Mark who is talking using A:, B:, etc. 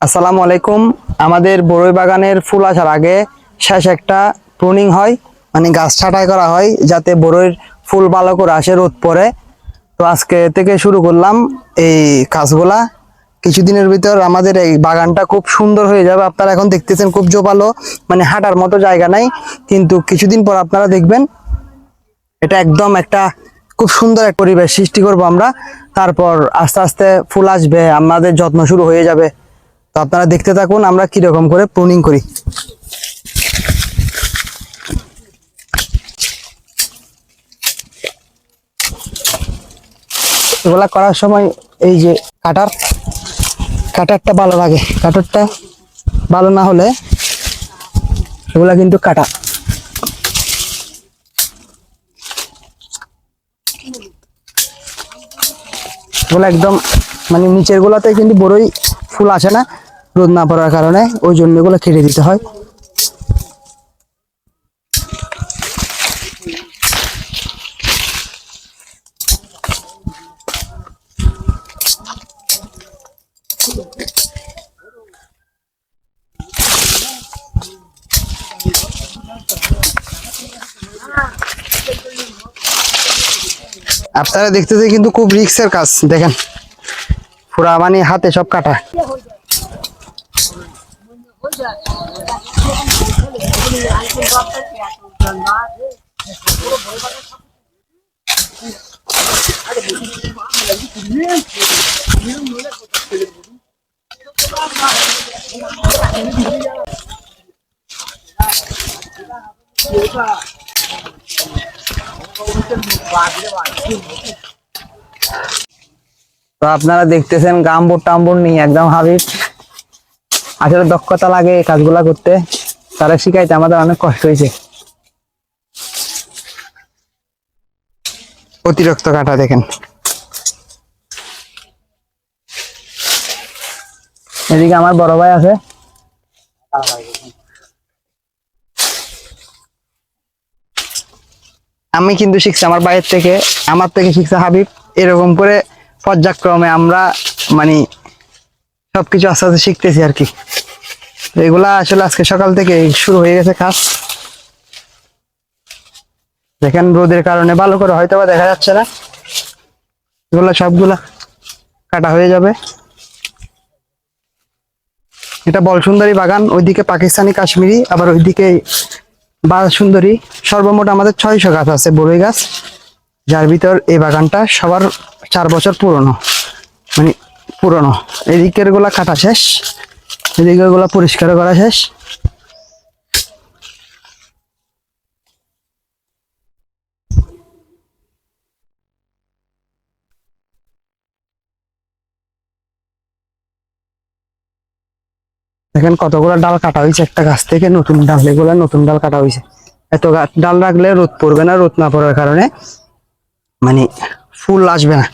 A: আসসালামু আলাইকুম। আমাদের বড়ই বাগানের ফুল আসার আগে শেষ একটা প্রুনিং হয়, মানে গাছ ছাঁটাই করা হয় যাতে বড়ইয়ের ফুল ভালো করে আসে, রোদ পড়ে। তো আজকে থেকে শুরু করলাম এই কাজগুলা। কিছুদিনের ভিতর আমাদের এই বাগানটা খুব সুন্দর হয়ে যাবে। আপনারা এখন দেখতেছেন খুব জোপালো, মানে হাঁটার মতো জায়গা নাই, কিন্তু কিছুদিন পর আপনারা দেখবেন এটা একদম একটা খুব সুন্দর এক পরিবেশ সৃষ্টি করব আমরা। তারপর আস্তে আস্তে ফুল আসবে, আমাদের যত্ন শুরু হয়ে যাবে। তো আপনারা দেখতে থাকুন আমরা কিরকম করে প্রুনিং করি। এগুলা করার সময় এই যে কাটারটা ভালো লাগে, কাটারটা ভালো না হলে এগুলা কিন্তু কাটা। এগুলা একদম মানে নিচের গুলাতে কিন্তু বড়ই ফুল আসে না, রোদ না পড়ার কারণে, ওই জন্য এগুলো কেটে দিতে হয়। আপনারা দেখতেছে কিন্তু খুব রিস্কের কাজ, দেখেন পুরা মানে হাতে সব কাটা। তো আপনারা দেখতেছেন গাম্বুর টাম্বুর নিয়ে একদম হাবিব। আসলে দক্ষতা লাগে এই কাজগুলা করতে, তারা শিখাইতে আমাদের অনেক কষ্ট হয়েছে। অতিরিক্ত কাটা দেখেন। এদিকে আমার বড় ভাই আছে, আমি কিন্তু শিখছি আমার ভাইয়ের থেকে, আমার থেকে শিখছে হাবিব। এরকম করে পর্যায়ক্রমে আমরা মানে সবকিছু আস্তে আস্তে শিখতেছি আর কি। এগুলা আসলে আজকে সকাল থেকে শুরু হয়ে গেছে কাজ। দেখেন রোদের কারণে ভালো করে হয়তো বা দেখা যাচ্ছে না, এগুলা সবগুলা কাটা হয়ে যাবে। এটা বলসুন্দরী বাগান, ওইদিকে পাকিস্তানি কাশ্মীরি, আবার ওইদিকে বাল সুন্দরী। সর্বমোট আমাদের 600 গাছ আছে বড়ই গাছ, যার ভিতর এই বাগানটা সবার 4 বছর পুরনো, মানে পুরনো। এদিকের গুলা কাটা শেষ, এদিকের গুলা পরিষ্কার করা শেষ। দেখেন কতগুলো ডাল কাটা হয়েছে একটা গাছ থেকে, নতুন ডাল, এগুলা নতুন ডাল কাটা হয়েছে। ডাল রাখলে রোদ পড়বে না, রোদ না পড়ার কারণে মানে ফুল আসবে না।